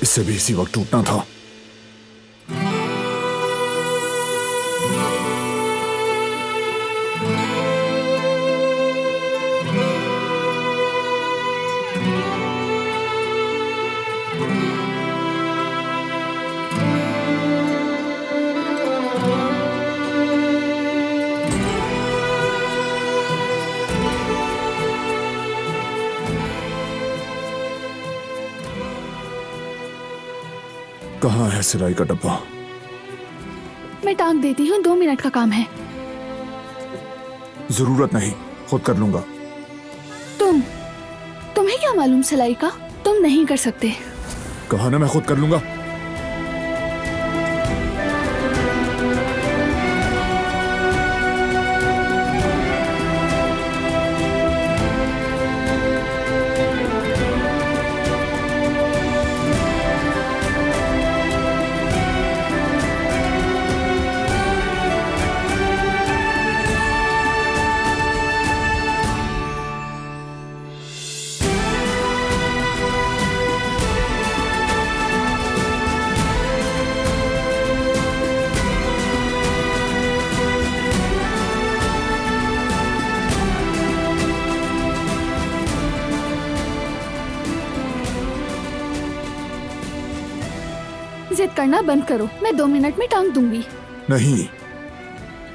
इससे भी इसी वक्त टूटना था। कहाँ है सिलाई का डब्बा? मैं टांग देती हूँ, 2 मिनट का काम है। जरूरत नहीं, खुद कर लूंगा। तुम्हें क्या मालूम सिलाई का? तुम नहीं कर सकते। कहा ना मैं खुद कर लूंगा। जिद करना बंद करो, मैं 2 मिनट में टांग दूंगी। नहीं।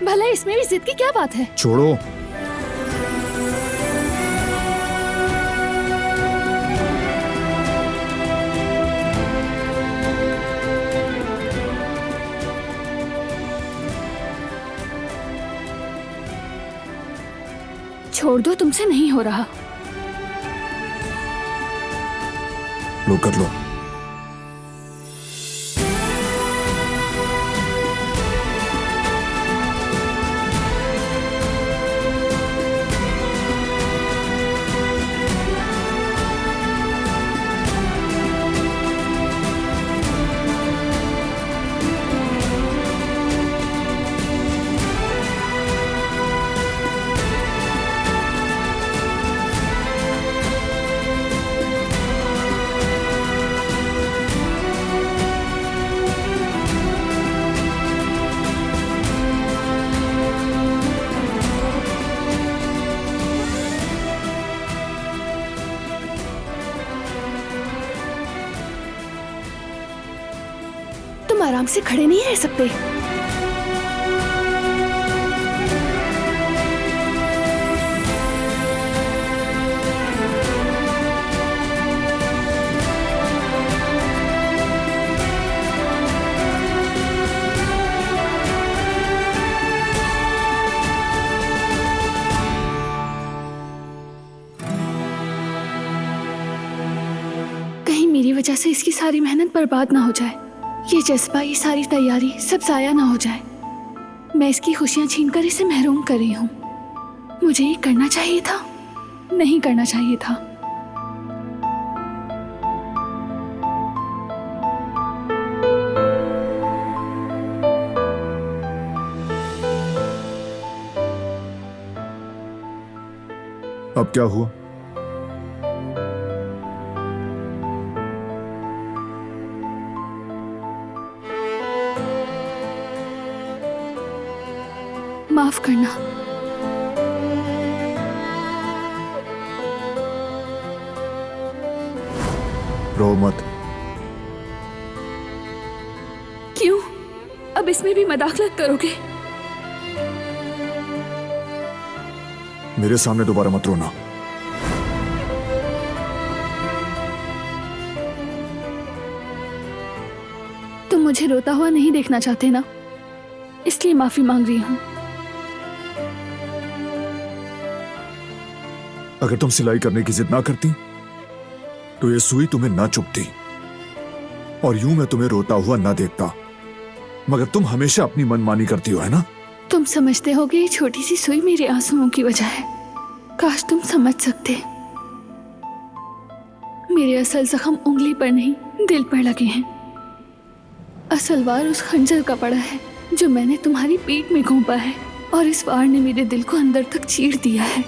भला इसमें भी जिद की क्या बात है? छोड़ो। छोड़ दो, तुमसे नहीं हो रहा। लो कर लो। तुम आराम से खड़े नहीं रह सकते? कहीं मेरी वजह से इसकी सारी मेहनत बर्बाद ना हो जाए। ये जज्बा, ये सारी तैयारी सब जाया ना हो जाए। मैं इसकी खुशियां छीनकर इसे महरूम कर रही हूँ। मुझे ये करना चाहिए था, नहीं करना चाहिए था। अब क्या हुआ? माफ करना। रो मत। क्यों? अब इसमें भी मदाखलत करोगे? मेरे सामने दोबारा मत रोना। तुम मुझे रोता हुआ नहीं देखना चाहते ना, इसलिए माफी मांग रही हूँ। अगर तुम सिलाई करने की जिद ना करती तो ये सुई तुम्हें ना चुभती और यूं मैं तुम्हें रोता हुआ ना देखता। मगर तुम हमेशा अपनी मनमानी करती हो, है ना? तुम समझते हो कि ये छोटी सी सुई मेरे आंसुओं की वजह है। काश तुम समझ सकते। मेरे असल जख्म उंगली पर नहीं, दिल पर लगे हैं। असल वार उस खंजर का पड़ा है जो मैंने तुम्हारी पीठ में घोंपा है, और इस वार ने मेरे दिल को अंदर तक चीर दिया है।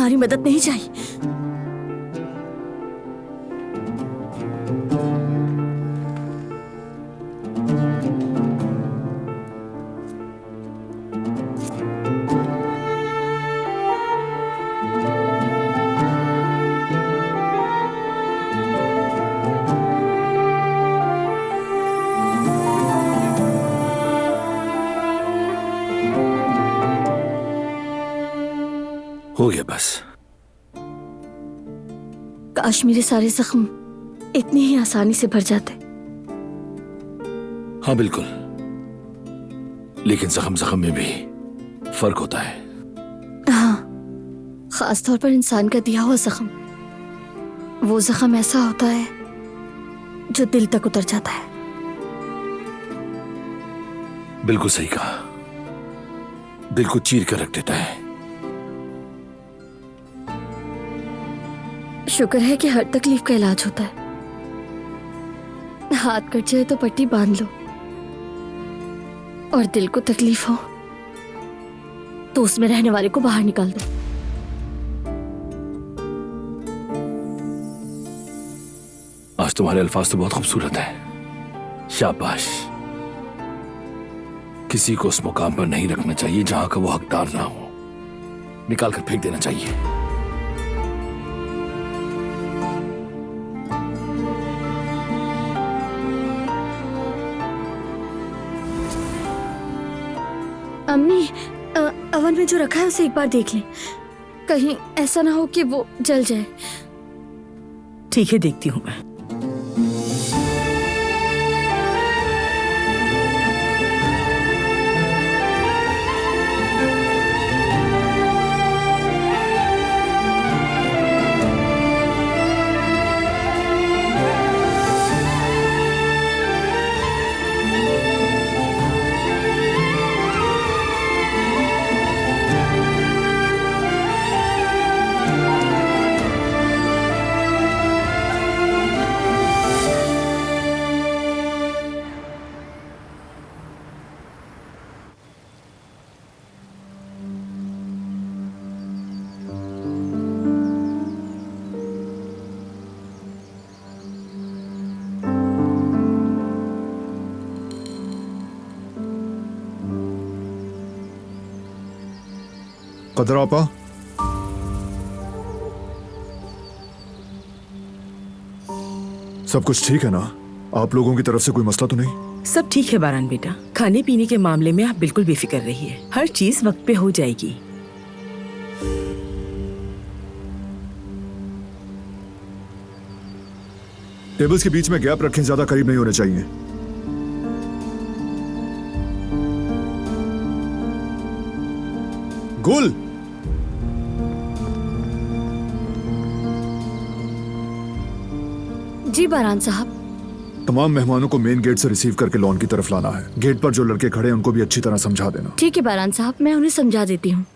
तुम्हारी मदद नहीं चाहिए। हो गया बस। काश मेरे सारे जख्म इतनी ही आसानी से भर जाते। हाँ बिल्कुल, लेकिन जख्म जख्म में भी फर्क होता है। हाँ, खास तौर पर इंसान का दिया हुआ जख्म, वो जख्म ऐसा होता है जो दिल तक उतर जाता है। बिल्कुल सही कहा, दिल को चीर कर रख देता है। शुक्र है कि हर तकलीफ का इलाज होता है। हाथ कट जाए तो पट्टी बांध लो, और दिल को तकलीफ हो तो उसमें रहने वाले को बाहर निकाल दो। आज तुम्हारे अल्फाज तो बहुत खूबसूरत हैं। शाबाश। किसी को उस मुकाम पर नहीं रखना चाहिए जहां का वो हकदार ना हो, निकाल कर फेंक देना चाहिए। अम्मी, अवन में जो रखा है उसे एक बार देख लें, कहीं ऐसा ना हो कि वो जल जाए। ठीक है, देखती हूँ मैं। कदर आपा, सब कुछ ठीक है ना? आप लोगों की तरफ से कोई मसला तो नहीं? सब ठीक है बारान बेटा, खाने पीने के मामले में आप बिल्कुल बेफिक्र रहिए, हर चीज वक्त पे हो जाएगी। टेबल्स के बीच में गैप रखें, ज्यादा करीब नहीं होने चाहिए। गुल, जी बारान साहब। तमाम मेहमानों को मेन गेट से रिसीव करके लॉन की तरफ लाना है। गेट पर जो लड़के खड़े हैं उनको भी अच्छी तरह समझा देना। ठीक है बारान साहब, मैं उन्हें समझा देती हूँ।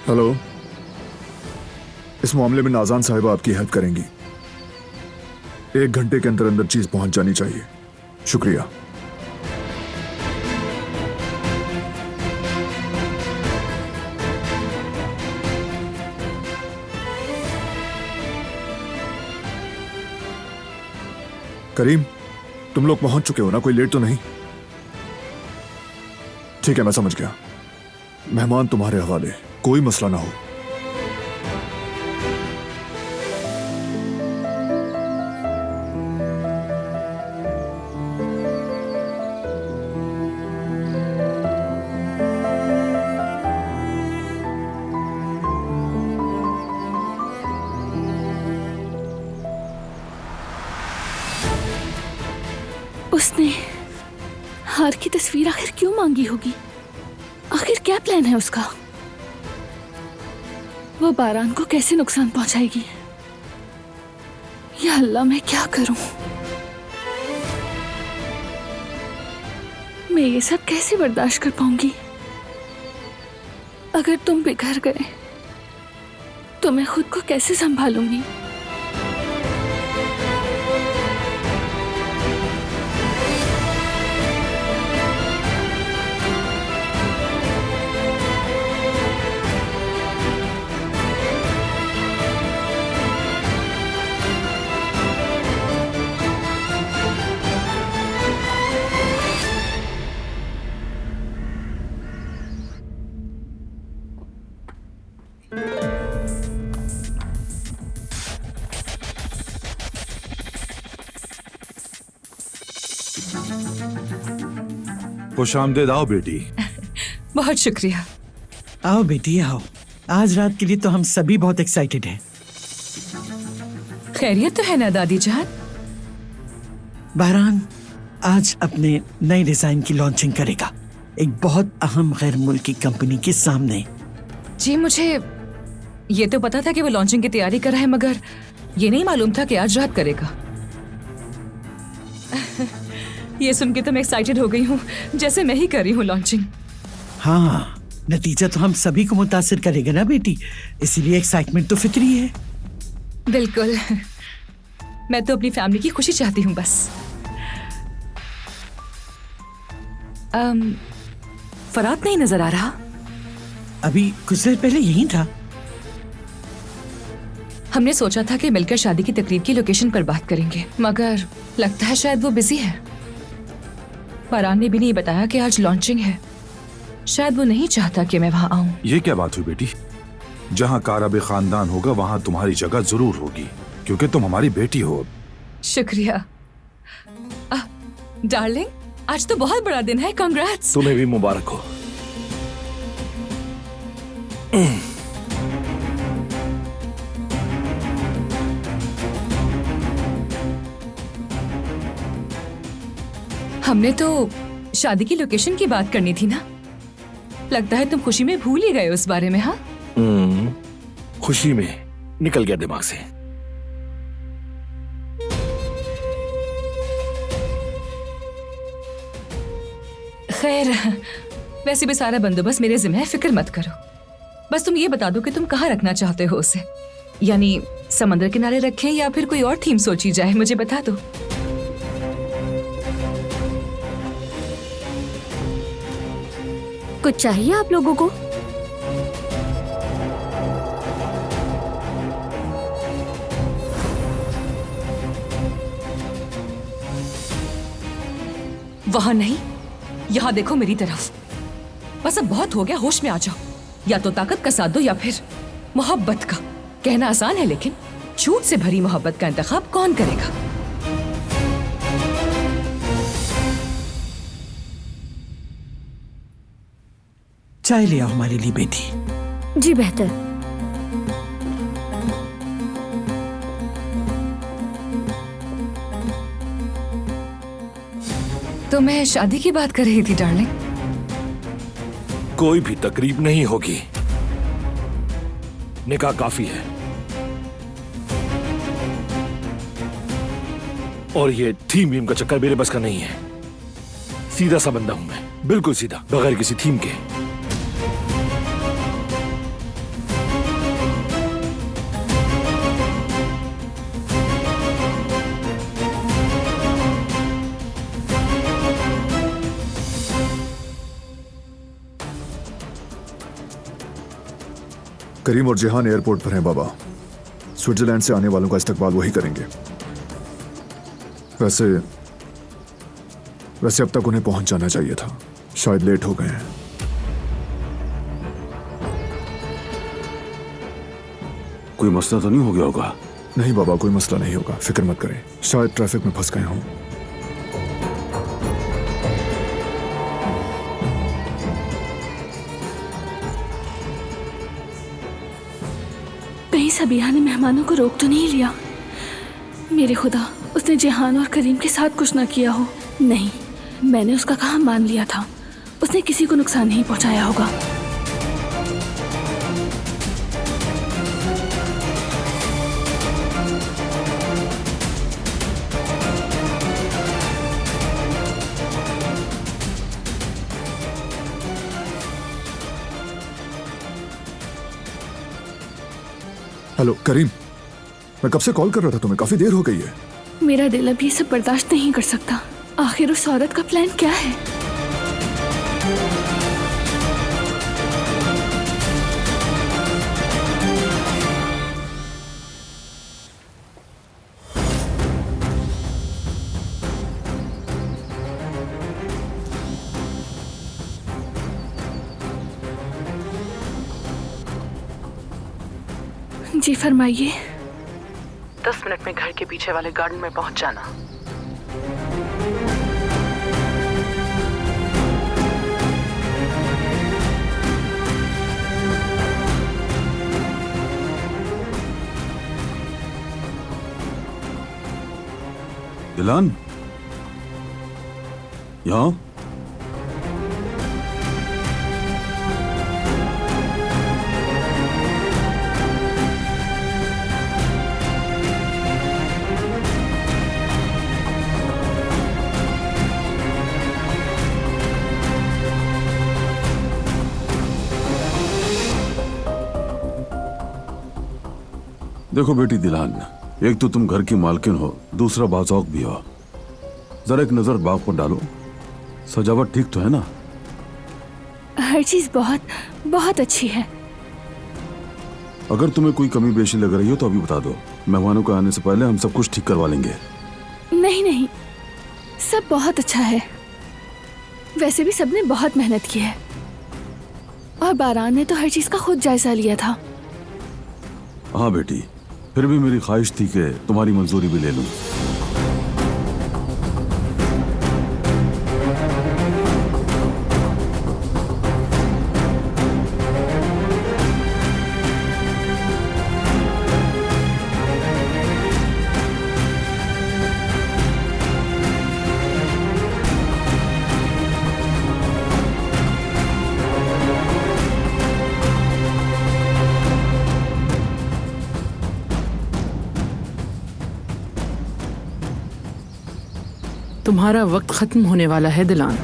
हेलो, इस मामले में नाजान साहिबा आपकी हेल्प करेंगी। 1 घंटे के अंदर अंदर चीज पहुंच जानी चाहिए। शुक्रिया। करीम, तुम लोग पहुंच चुके हो ना? कोई लेट तो नहीं? ठीक है, मैं समझ गया। मेहमान तुम्हारे हवाले, कोई मसला ना हो। उसने हार की तस्वीर आखिर क्यों मांगी होगी? आखिर क्या प्लान है उसका? वो बारान को कैसे नुकसान पहुंचाएगी? या अल्लाह, मैं क्या करूं? मैं ये सब कैसे बर्दाश्त कर पाऊंगी? अगर तुम बिखर गए तो मैं खुद को कैसे संभालूंगी? खुशामदीद। आओ बेटी। बहुत शुक्रिया। आओ बेटी आओ। आज रात के लिए तो हम सभी बहुत एक्साइटेड हैं। खैरियत तो है ना दादी जान? बहरान आज अपने नए डिजाइन की लॉन्चिंग करेगा एक बहुत अहम गैर मुल्की कंपनी के सामने। जी मुझे ये तो पता था कि वो लॉन्चिंग की तैयारी कर रहा है, मगर ये नहीं मालूम था कि आज रात करेगा। ये सुन के तो मैं एक्साइटेड हो गई हूँ, जैसे मैं ही कर रही हूँ लॉन्चिंग। हाँ, नतीजा तो हम सभी को मुतासिर करेगा ना बेटी, इसीलिए एक्साइटमेंट तो फिक्री है। बिल्कुल, मैं तो अपनी फैमिली की खुशी चाहती हूँ बस। फरात नहीं नजर आ रहा। अभी कुछ देर पहले यही था। हमने सोचा था कि मिलकर शादी की तकरीब की लोकेशन पर बात करेंगे, मगर लगता है शायद वो बिजी है। फरहान ने भी नहीं बताया कि आज लॉन्चिंग है। शायद वो नहीं चाहता कि मैं वहां आऊं। ये क्या बात हुई बेटी? जहाँ कारब खानदान होगा वहाँ तुम्हारी जगह जरूर होगी, क्योंकि तुम हमारी बेटी हो। शुक्रिया डार्लिंग, आज तो बहुत बड़ा दिन है। कांग्रेट्स। तुम्हें भी मुबारक हो। हमने तो शादी की लोकेशन की बात करनी थी ना। लगता है तुम खुशी में भूल ही गए उस बारे में। हाँ, खुशी में निकल गया दिमाग से। खैर, वैसे भी सारा बंदोबस्त मेरे जिम्मे है, फिक्र मत करो। बस तुम ये बता दो कि तुम कहाँ रखना चाहते हो उसे, यानी समंदर किनारे रखें या फिर कोई और थीम सोची जाए, मुझे बता दो। कुछ चाहिए आप लोगों को? वहां नहीं, यहां देखो मेरी तरफ। बस अब बहुत हो गया, होश में आ जाओ। या तो ताकत का साथ दो या फिर मोहब्बत का। कहना आसान है, लेकिन झूठ से भरी मोहब्बत का इंतखाब कौन करेगा? चाय ले आओ हमारे लिए बेटी। जी बेहतर। तो मैं शादी की बात कर रही थी डार्लिंग। कोई भी तकरीब नहीं होगी, निकाह काफी है। और ये थीम वीम का चक्कर मेरे बस का नहीं है। सीधा सा बंदा हूं मैं, बिल्कुल सीधा, बगैर किसी थीम के। करीम और जिहान एयरपोर्ट पर हैं बाबा। स्विट्जरलैंड से आने वालों का इस्तकबाल वही करेंगे। वैसे अब तक उन्हें पहुंच जाना चाहिए था, शायद लेट हो गए हैं। कोई मसला तो नहीं हो गया होगा? नहीं बाबा, कोई मसला नहीं होगा, फिक्र मत करें। शायद ट्रैफिक में फंस गए हों। कहीं सबिहा ने मेहमानों को रोक तो नहीं लिया? मेरे खुदा, उसने जिहान और करीम के साथ कुछ ना किया हो। नहीं, मैंने उसका कहा मान लिया था। उसने किसी को नुकसान नहीं पहुंचाया होगा। हेलो करीम, मैं कब से कॉल कर रहा था तुम्हें, काफी देर हो गई है। मेरा दिल अब ये सब बर्दाश्त नहीं कर सकता। आखिर उस औरत का प्लान क्या है? जी फरमाइए। 10 मिनट में घर के पीछे वाले गार्डन में पहुंच जाना। दिलान, यहाँ देखो बेटी दिलान, एक तो तुम घर की मालकिन हो, दूसरा बाज़ौक भी हो। जरा एक नजर बाग पर डालो, सजावट ठीक तो है ना? हर चीज बहुत बहुत अच्छी है। अगर तुम्हें कोई कमी बेशी लग रही हो तो अभी बता दो, मेहमानों के आने से पहले हम सब कुछ ठीक करवा लेंगे। नहीं नहीं, सब बहुत अच्छा है। वैसे भी सबने बहुत मेहनत की है और बारान ने तो हर चीज का खुद जायजा लिया था। हाँ बेटी, फिर भी मेरी ख्वाहिश थी कि तुम्हारी मंजूरी भी ले लूं। तुम्हारा वक्त खत्म होने वाला है दिलान।